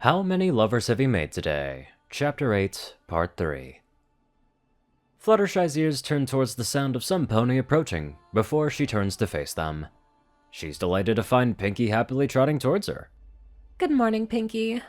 How many lovers have you made today? Chapter 8, Part 3. Fluttershy's ears turn towards the sound of some pony approaching, before she turns to face them. She's delighted to find Pinky happily trotting towards her. Good morning, Pinky.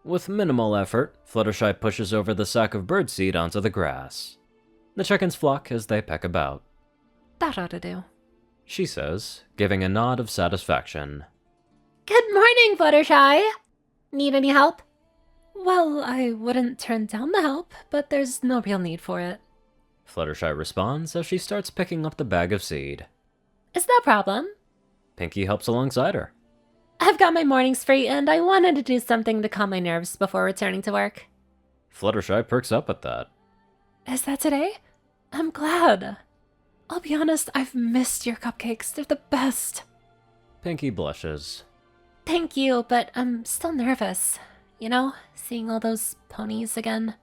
With minimal effort, Fluttershy pushes over the sack of birdseed onto the grass. The chickens flock as they peck about. That ought to do, She says, giving a nod of satisfaction. Good morning, Fluttershy. Need any help? Well, I wouldn't turn down the help, but there's no real need for it. Fluttershy responds as she starts picking up the bag of seed. Is no problem. Pinky helps alongside her. I've got my mornings free, and I wanted to do something to calm my nerves before returning to work. Fluttershy perks up at that. Is that today? I'm glad. I'll be honest, I've missed your cupcakes. They're the best. Pinky blushes. Thank you, but I'm still nervous. You know, seeing all those ponies again.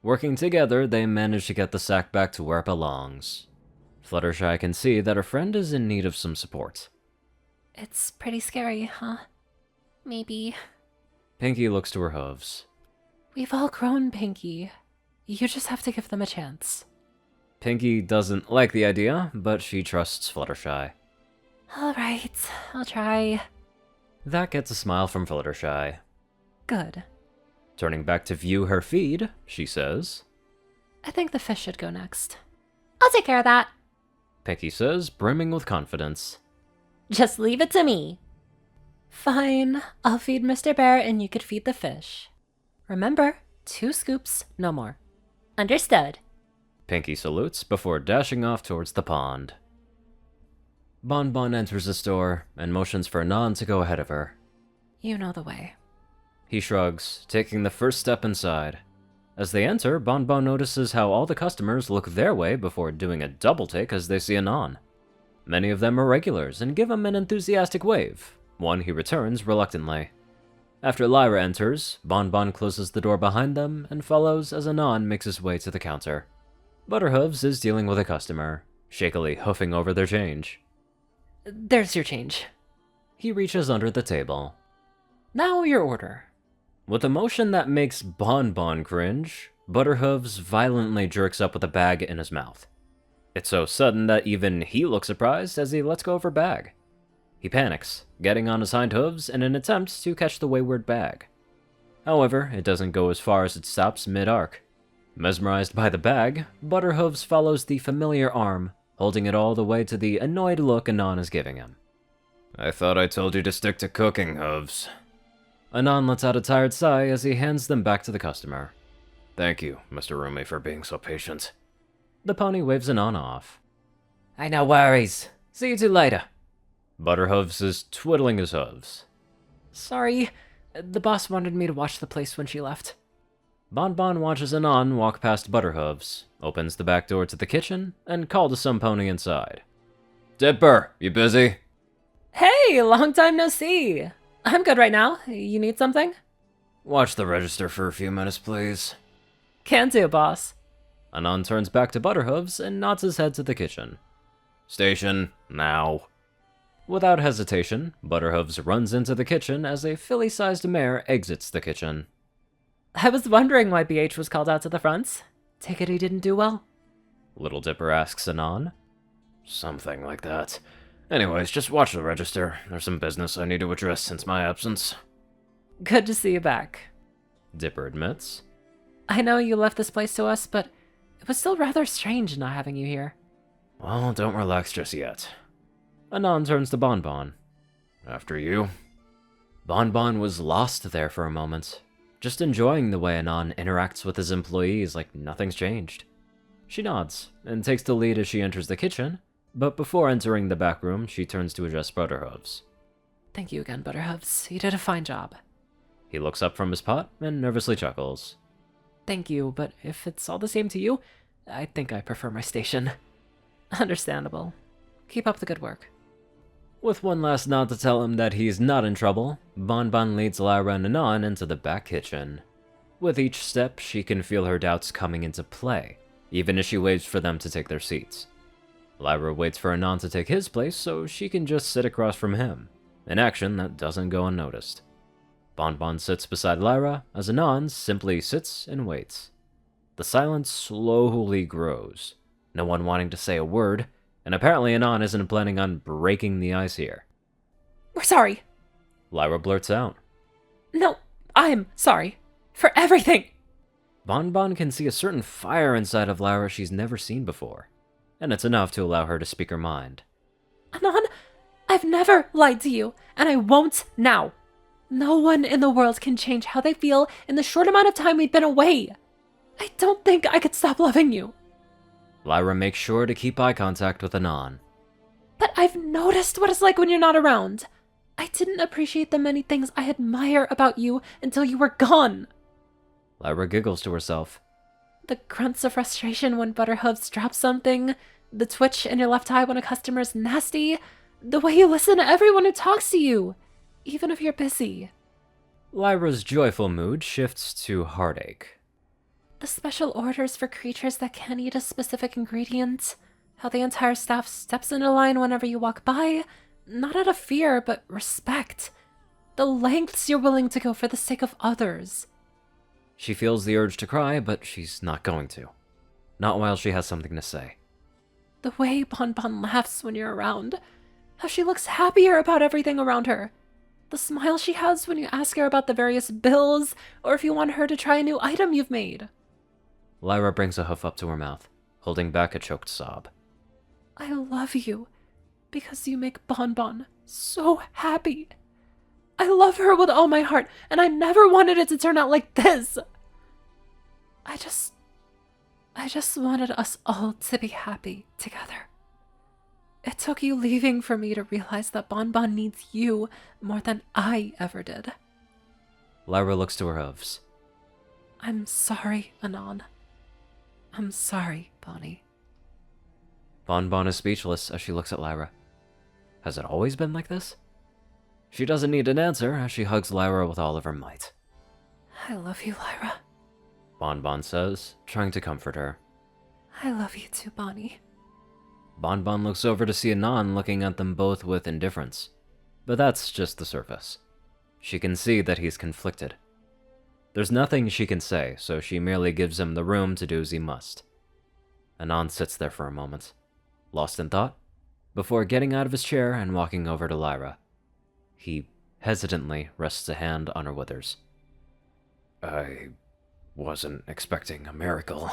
Working together, they manage to get the sack back to where it belongs. Fluttershy can see that her friend is in need of some support. It's pretty scary, huh? Maybe. Pinky looks to her hooves. We've all grown, Pinky. You just have to give them a chance. Pinky doesn't like the idea, but she trusts Fluttershy. Alright, I'll try. That gets a smile from Fluttershy. Good. Turning back to view her feed, she says. I think the fish should go next. I'll take care of that. Pinky says, brimming with confidence. Just leave it to me. Fine, I'll feed Mr. Bear and you could feed the fish. Remember, 2 scoops, no more. Understood. Pinky salutes before dashing off towards the pond. Bon Bon enters the store and motions for Anon to go ahead of her. You know the way. He shrugs, taking the first step inside. As they enter, Bon Bon notices how all the customers look their way before doing a double take as they see Anon. Many of them are regulars and give him an enthusiastic wave, one he returns reluctantly. After Lyra enters, Bon Bon closes the door behind them and follows as Anon makes his way to the counter. Butterhooves is dealing with a customer, shakily hoofing over their change. There's your change. He reaches under the table. Now your order. With a motion that makes Bon Bon cringe, Butterhooves violently jerks up with a bag in his mouth. It's so sudden that even he looks surprised as he lets go of her bag. He panics, getting on his hind hooves in an attempt to catch the wayward bag. However, it doesn't go as far as it stops mid-arc. Mesmerized by the bag, Butterhooves follows the familiar arm, holding it all the way to the annoyed look Anon is giving him. I thought I told you to stick to cooking, Hooves. Anon lets out a tired sigh as he hands them back to the customer. Thank you, Mr. Roomy, for being so patient. The pony waves Anon off. Hey, no worries. See you two later. Butterhooves is twiddling his hooves. Sorry, the boss wanted me to watch the place when she left. Bon Bon watches Anon walk past Butterhooves, opens the back door to the kitchen, and calls to some pony inside. Dipper, you busy? Hey, long time no see. I'm good right now. You need something? Watch the register for a few minutes, please. Can do, boss. Anon turns back to Butterhooves and nods his head to the kitchen. Station, now. Without hesitation, Butterhooves runs into the kitchen as a filly-sized mare exits the kitchen. I was wondering why BH was called out to the front. Take it he didn't do well? Little Dipper asks Anon. Something like that. Anyways, just watch the register. There's some business I need to address since my absence. Good to see you back. Dipper admits. I know you left this place to us, but it was still rather strange not having you here. Well, don't relax just yet. Anon turns to Bon Bon. After you. Bon Bon was lost there for a moment, just enjoying the way Anon interacts with his employees like nothing's changed. She nods, and takes the lead as she enters the kitchen, but before entering the back room, she turns to address Butterhooves. Thank you again, Butterhooves. You did a fine job. He looks up from his pot and nervously chuckles. Thank you, but if it's all the same to you, I think I prefer my station. Understandable. Keep up the good work. With one last nod to tell him that he's not in trouble, Bon Bon leads Lyra and Anon into the back kitchen. With each step, she can feel her doubts coming into play, even as she waits for them to take their seats. Lyra waits for Anon to take his place so she can just sit across from him, an action that doesn't go unnoticed. Bonbon sits beside Lyra, as Anon simply sits and waits. The silence slowly grows, no one wanting to say a word, and apparently Anon isn't planning on breaking the ice here. We're sorry. Lyra blurts out. No, I'm sorry. For everything. Bonbon can see a certain fire inside of Lyra she's never seen before, and it's enough to allow her to speak her mind. Anon, I've never lied to you, and I won't now. No one in the world can change how they feel in the short amount of time we've been away. I don't think I could stop loving you. Lyra makes sure to keep eye contact with Anon. But I've noticed what it's like when you're not around. I didn't appreciate the many things I admire about you until you were gone. Lyra giggles to herself. The grunts of frustration when Butterhooves drop something, the twitch in your left eye when a customer's nasty, the way you listen to everyone who talks to you, even if you're busy. Lyra's joyful mood shifts to heartache. The special orders for creatures that can't eat a specific ingredient, how the entire staff steps into line whenever you walk by, not out of fear, but respect. The lengths you're willing to go for the sake of others. She feels the urge to cry, but she's not going to. Not while she has something to say. The way Bonbon laughs when you're around. How she looks happier about everything around her. The smile she has when you ask her about the various bills, or if you want her to try a new item you've made. Lyra brings a hoof up to her mouth, holding back a choked sob. I love you, because you make Bonbon so happy. I love her with all my heart, and I never wanted it to turn out like this. I just wanted us all to be happy together. It took you leaving for me to realize that Bonbon needs you more than I ever did. Lyra looks to her hooves. I'm sorry, Anon. I'm sorry, Bonnie. Bonbon is speechless as she looks at Lyra. Has it always been like this? She doesn't need an answer as she hugs Lyra with all of her might. I love you, Lyra. Bonbon says, trying to comfort her. I love you too, Bonnie. Bonbon looks over to see Anon looking at them both with indifference. But that's just the surface. She can see that he's conflicted. There's nothing she can say, so she merely gives him the room to do as he must. Anon sits there for a moment, lost in thought, before getting out of his chair and walking over to Lyra. He hesitantly rests a hand on her withers. I wasn't expecting a miracle,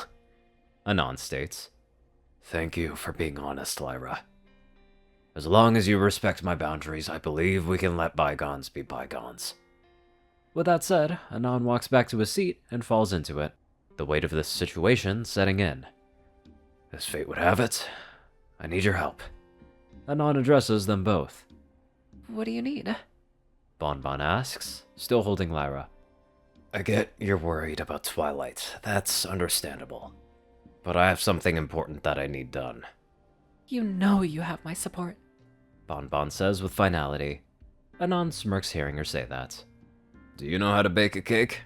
Anon states. Thank you for being honest, Lyra. As long as you respect my boundaries, I believe we can let bygones be bygones. With that said, Anon walks back to his seat and falls into it, the weight of this situation setting in. As fate would have it, I need your help. Anon addresses them both. What do you need? Bonbon asks, still holding Lyra. I get you're worried about Twilight. That's understandable. But I have something important that I need done. You know you have my support. Bonbon says with finality. Anon smirks hearing her say that. Do you know how to bake a cake?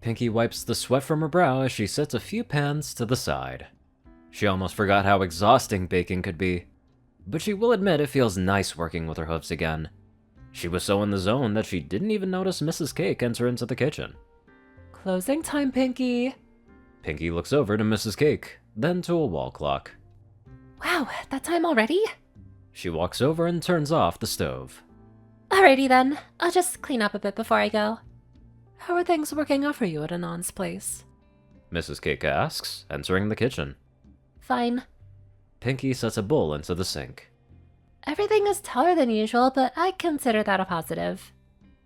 Pinky wipes the sweat from her brow as she sets a few pans to the side. She almost forgot how exhausting baking could be. But she will admit it feels nice working with her hooves again. She was so in the zone that she didn't even notice Mrs. Cake enter into the kitchen. Closing time, Pinky. Pinky looks over to Mrs. Cake, then to a wall clock. Wow, that time already? She walks over and turns off the stove. Alrighty then, I'll just clean up a bit before I go. How are things working out for you at Anon's place? Mrs. Cake asks, entering the kitchen. Fine. Pinky sets a bowl into the sink. Everything is taller than usual, but I consider that a positive.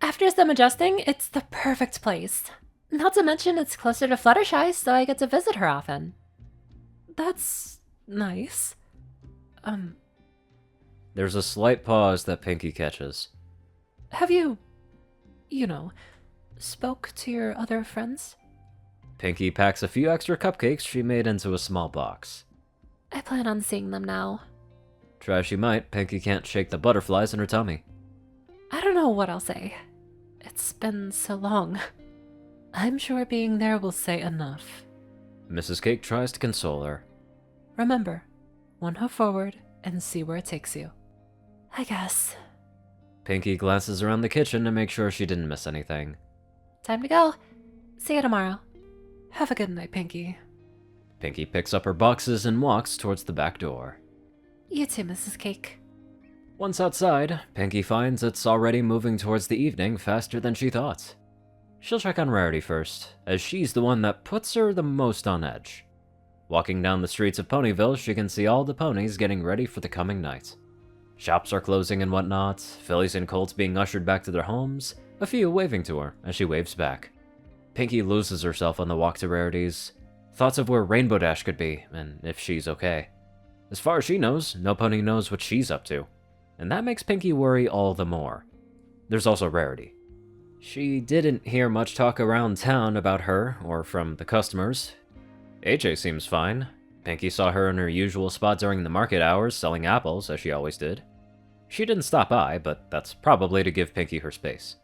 After some adjusting, it's the perfect place. Not to mention it's closer to Fluttershy, so I get to visit her often. That's nice. There's a slight pause that Pinky catches. Have you spoke to your other friends? Pinky packs a few extra cupcakes she made into a small box. I plan on seeing them now. Try as she might, Pinky can't shake the butterflies in her tummy. I don't know what I'll say. It's been so long. I'm sure being there will say enough. Mrs. Cake tries to console her. Remember, one hoof forward and see where it takes you. I guess. Pinky glances around the kitchen to make sure she didn't miss anything. Time to go. See you tomorrow. Have a good night, Pinky. Pinky picks up her boxes and walks towards the back door. You too, Mrs. Cake. Once outside, Pinky finds it's already moving towards the evening faster than she thought. She'll check on Rarity first, as she's the one that puts her the most on edge. Walking down the streets of Ponyville, she can see all the ponies getting ready for the coming night. Shops are closing and whatnot, fillies and colts being ushered back to their homes, a few waving to her as she waves back. Pinky loses herself on the walk to Rarity's. Thoughts of where Rainbow Dash could be, and if she's okay. As far as she knows, no pony knows what she's up to, and that makes Pinky worry all the more. There's also Rarity. She didn't hear much talk around town about her, or from the customers. AJ seems fine. Pinky saw her in her usual spot during the market hours, selling apples, as she always did. She didn't stop by, but that's probably to give Pinky her space.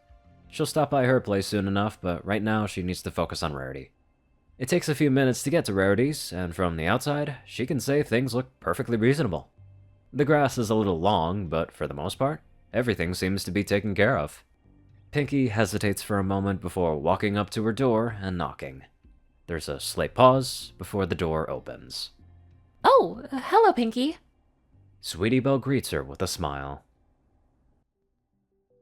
She'll stop by her place soon enough, but right now she needs to focus on Rarity. It takes a few minutes to get to Rarity's, and from the outside, she can say things look perfectly reasonable. The grass is a little long, but for the most part, everything seems to be taken care of. Pinky hesitates for a moment before walking up to her door and knocking. There's a slight pause before the door opens. Oh, hello, Pinky. Sweetie Belle greets her with a smile.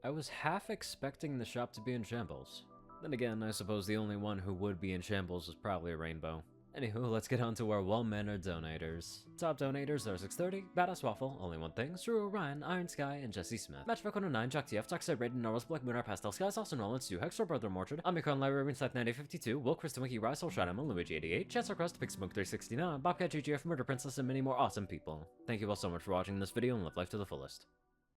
I was half expecting the shop to be in shambles. Then again, I suppose the only one who would be in shambles is probably a Rainbow. Anywho, let's get on to our well-mannered donators. Top donators are 630, BadassWaffle, Only One Thing, Ceru, Orion, IronSky, and Jessie Smith. Matchbook 109, JockeTF, Toxic Red, Norris, Black Moon, Pastel Skies, Austin Rollins, 2, Hexor, Brother Mortard, Omicron, Librarian, Seth 9052, Will, Kristen Wiki, Rise, Soul, Shadowman, Luigi 88, Chancellor Crust, Pixsmoke 369, Bobcat, GGF, Murder Princess, and many more awesome people. Thank you all so much for watching this video and live life to the fullest.